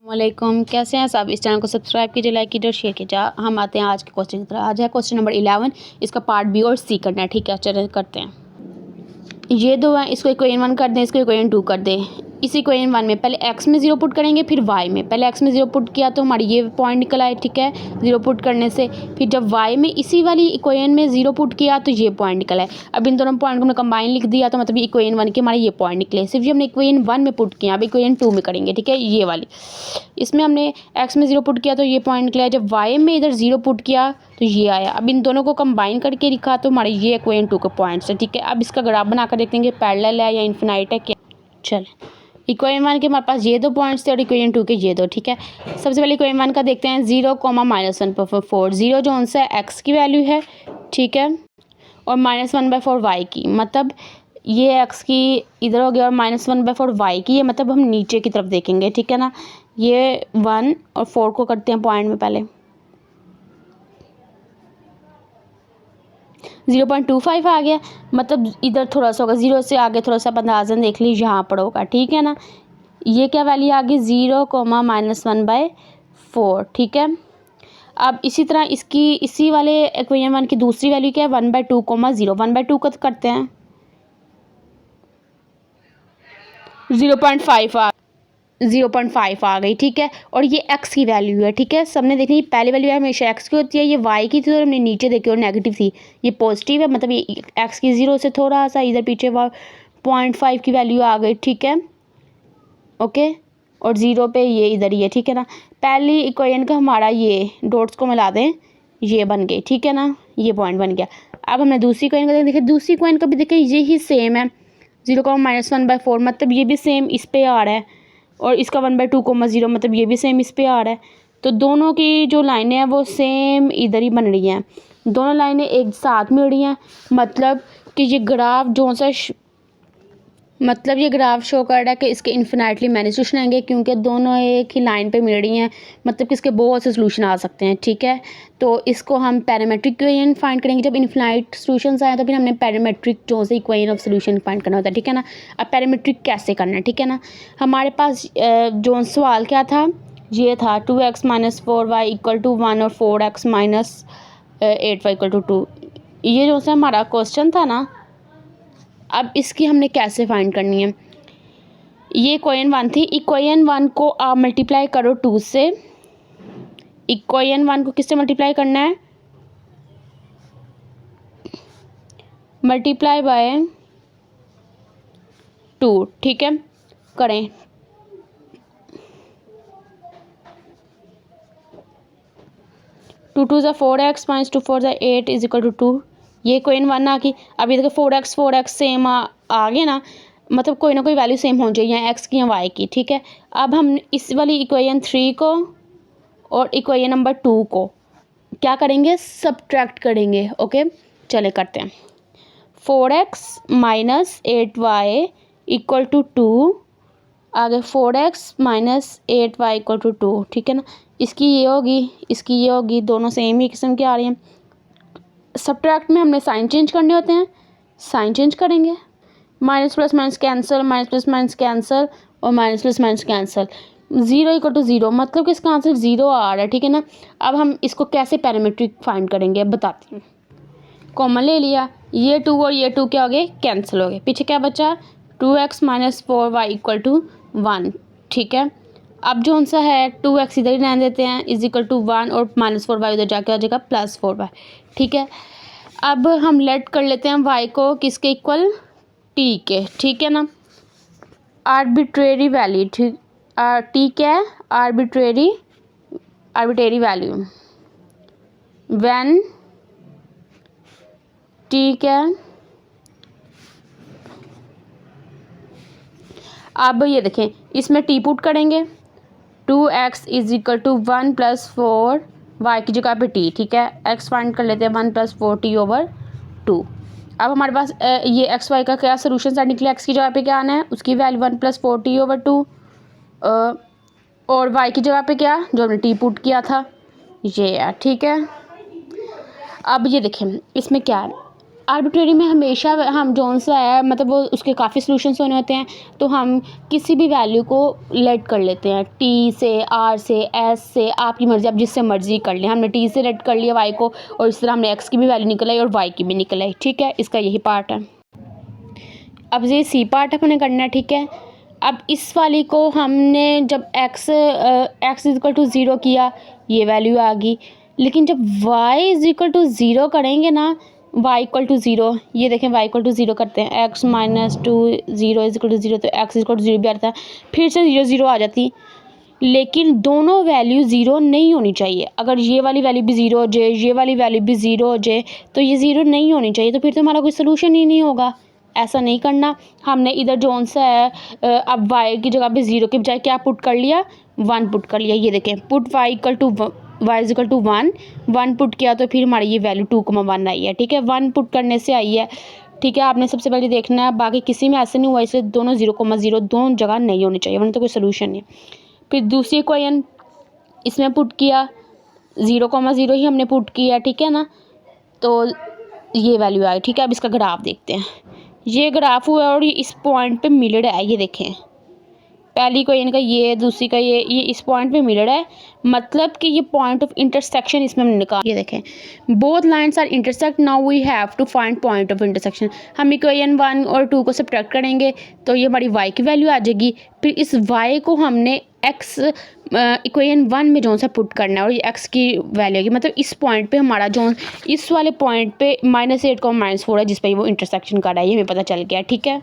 वालेकुम, कैसे हैं सब। इस चैनल को सब्सक्राइब कीजिए, लाइक कीजिए और शेयर कीजिए। हम आते हैं आज के क्वेश्चन की तरफ। आज है क्वेश्चन नंबर 11। इसका पार्ट बी और सी करना है। ठीक है, चलिए करते हैं। ये दो हैं, इसको इक्वेशन 1 कर दें, इसको इक्वेशन 2 कर दें। इस इक्वेशन 1 में पहले x में 0 पुट करेंगे, फिर y में। पहले x में 0 पुट किया तो हमारी ये पॉइंट निकल आए। ठीक है, 0 पुट करने से फिर जब y में इसी वाली इक्वेशन में 0 पुट किया तो ये पॉइंट निकल आए। अब इन दोनों पॉइंट को हमने कंबाइन लिख दिया तो मतलब इक्वेशन 1 के हमारे ये पॉइंट निकले। सिर्फ ये हमने इक्वेशन 1 में पुट किया, अब इक्वेशन 2 में करेंगे। ठीक है, ये वाली इसमें हमने x में 0 पुट किया तो ये पॉइंट निकला। जब y में इधर 0 पुट किया तो ये आया। अब इन दोनों को कंबाइन करके लिखा तो हमारे ये इक्वेशन 2 के पॉइंट्स है। ठीक है, अब इसका ग्राफ बनाकर देखते हैं कि पैरेलल है या इन्फिनाइट है क्या। चलें, इक्वेशन 1 के हमारे पास ये दो पॉइंट्स थे और इक्वेशन 2 के ये दो। ठीक है, सबसे पहले इक्वेशन 1 का देखते हैं। 0, -1/4 0 जो सा x की वैल्यू है। ठीक है, और -1/4 y की, मतलब ये x की इधर हो गया और -1/4 y की है, मतलब हम नीचे की तरफ देखेंगे। ठीक है ना, ये 1 और 4 को करते हैं पॉइंट में। पहले 0.25 आ गया, मतलब इधर थोड़ा सा होगा, 0 से आगे थोड़ा सा अंदाज़न देख लीजिए, यहाँ पर होगा। ठीक है ना, ये क्या वैल्यू आ गई 0, -1/4। ठीक है, अब इसी तरह इसकी इसी वाले इक्वेशन 1 की दूसरी वैल्यू क्या है 1/2, 0 1/2 का करते हैं 0.5 आ गई। ठीक है, और ये x की वैल्यू है। ठीक है, सबने देखनी पहली वैल्यू है हमेशा x की होती है, ये y की थी और हमने नीचे देखी और नेगेटिव थी, ये पॉजिटिव है, मतलब ये x की 0 से थोड़ा सा इधर पीछे 0.5 की वैल्यू आ गई। ठीक है, ओके, और 0 पे ये इधर ही है। ठीक है ना, पहली इक्वेशन का हमारा ये डॉट्स को मिला दें, ये बन गए। ठीक है ना, ये पॉइंट बन गया। अब हमने दूसरी इक्वेशन का देखिए, दूसरी इक्वेशन का भी देखिए यही सेम है। 0, -1/4 मतलब ये भी सेम इस पे आ रहा है, और इसका 1/2, 0 मतलब ये भी सेम इस पे आ रहा है। तो दोनों की जो लाइनें हैं वो सेम इधर ही बन रही हैं, दोनों लाइनें एक साथ मिल रही हैं। मतलब कि ये ग्राफ जो सा मतलब ये ग्राफ शो कर रहा है कि इसके इन्फिनाइटली मैनी सोल्यूशन आएंगे, क्योंकि दोनों एक ही लाइन पे मिल रही हैं, मतलब कि इसके बहुत से सोल्यूशन आ सकते हैं। ठीक है, तो इसको हम पैरामेट्रिक इक्वेशन फाइंड करेंगे। जब इन्फिनाइट सोल्यूशंस आए तो फिर हमने पैरामेट्रिक जो से इक्वेशन ऑफ सोल्यूशन फाइंड करना होता है। ठीक है ना, अब पैरामेट्रिक कैसे करना है। ठीक है ना, हमारे पास जो सवाल क्या था, ये था 2x - 4y = 1 और 4x - 8y = 2। ये जो सा हमारा क्वेश्चन था ना, अब इसकी हमने कैसे फाइंड करनी है। ये इक्वेशन 1 थी, इक्वेशन 1 को आप मल्टीप्लाई करो 2 से। इक्वेशन 1 को किससे मल्टीप्लाई करना है, मल्टीप्लाई बाय 2। ठीक है, करें। To 2 = 4x - 2 4 = 8 = 2। ये इक्वेशन 1 आ गई। अब ये देखो 4x सेम आ गए ना, मतलब कोई ना कोई वैल्यू सेम हो जाए, या x की या y की। ठीक है, अब हम इस वाली इक्वेशन 3 को और इक्वेशन नंबर 2 को क्या करेंगे, सब्ट्रैक्ट करेंगे। ओके, चले करते हैं। 4x - 8y = 2, आगे 4x - 8y = 2। ठीक है ना, इसकी ये होगी, इसकी ये होगी, दोनों सेम ही किस्म की आ रही हैं। सब्ट्रैक्ट में हमने साइन चेंज करने होते हैं, साइन चेंज करेंगे। Minus plus minus cancel, minus plus minus cancel, और माइनस प्लस माइनस कैंसिल। 0 = 0, मतलब कि इसका आंसर 0 आ रहा है। ठीक है ना, अब हम इसको कैसे पैरामेट्रिक फाइंड करेंगे अब बताती हूँ। कॉमन ले लिया, ये 2 और ये 2 क्या हो गए, कैंसिल हो गए। पीछे क्या बचा, 2x - 4y = 1। ठीक है, अब जो सा है 2x इधर ही रहने देते हैं, = 1, और -4y उधर जाके आ जाएगा +4y। ठीक है, अब हम लेट कर लेते हैं y को किसके इक्वल, t के। ठीक है ना, आर्बिट्रेरी वैल्यू, ठीक, t क्या है, आर्बिट्रेरी वैल्यू व्हेन t क्या है। अब ये देखें, इसमें t पुट करेंगे, 2x = 1 + 4 y की जगह पे t। ठीक है, x फाइंड कर लेते हैं 1 + 4t/2। अब हमारे पास ये एक्स वाई का क्या सोल्यूशन सेट निकले, एक्स की जगह पे क्या आना है, उसकी वैल्यू 1 + 4t/2, और y की जगह पे क्या, जो हमने t पुट किया था, ये है। ठीक है, अब ये देखें इसमें क्या है, आर्बिट्रेरी में हमेशा हम जोन सा है मतलब वो उसके काफ़ी सॉल्यूशंस होने होते हैं, तो हम किसी भी वैल्यू को लेट कर लेते हैं, टी से, आर से, एस से, आपकी मर्ज़ी, आप जिससे मर्ज़ी कर लें। हमने टी से लेट कर लिया वाई को, और इस तरह हमने एक्स की भी वैल्यू निकल आई और वाई की भी निकल आई। ठीक है, इसका यही पार्ट है। अब ये सी पार्ट अपने करना है। ठीक है, अब इस वाली को हमने जब x is equal to zero किया, ये वैल्यू आ गई। लेकिन जब y is equal to zero करेंगे ना, y इक्वल टू ज़ीरो, ये देखें y इक्वल टू ज़ीरो करते हैं, x minus two zero is equal to zero, तो x is equal to zero भी आता है, फिर से ज़ीरो ज़ीरो आ जाती। लेकिन दोनों वैल्यू ज़ीरो नहीं होनी चाहिए। अगर ये वाली वैल्यू भी ज़ीरो हो जाए, ये वाली वैल्यू भी ज़ीरो हो जाए, तो ये ज़ीरो नहीं होनी चाहिए, तो फिर तो हमारा कोई सोल्यूशन ही नहीं होगा। ऐसा नहीं करना। हमने इधर जोन सा है, अब y की जगह पे ज़ीरो के बजाय क्या पुट कर लिया, वन पुट कर लिया। ये देखें, put y equal to y is equal to one put किया, तो फिर हमारी ये वैल्यू 2,1 आई है। ठीक है, वन पुट करने से आई है। ठीक है, आपने सबसे पहले देखना है, बाकी किसी में ऐसे नहीं हुआ, इसलिए दोनों 0,0 दोनों जगह नहीं होनी चाहिए, वरना तो कोई सोल्यूशन नहीं। फिर दूसरी इक्वेशन इसमें पुट किया, 0,0 ही हमने पुट किया। ठीक है ना, तो ये वैल्यू आई। ठीक है, अब इसका ग्राफ देखते हैं। ये ग्राफ हुआ और ये इस पॉइंट पे मिलड़ है, ये देखें, पहली को इनका ये, दूसरी का ये इस पॉइंट पे मिलड़ है, मतलब कि ये पॉइंट ऑफ इंटरसेक्शन इसमें हमने निकाल। ये देखें, both lines are intersect, now we have to find point of intersection. हम इक्वेशन 1 और 2 को सब्ट्रैक्ट करेंगे, तो ये हमारी y की वैल्यू आ जाएगी। फिर इस y को हमने x इक्वेशन 1 में जो सा पुट करना है, और ये x की वैल्यू होगी, मतलब इस पॉइंट पे हमारा जो इस वाले पॉइंट पे -8 को -4 है, जिस पर वो इंटरसेक्शन कर रहा है, ये हमें पता चल गया। ठीक है।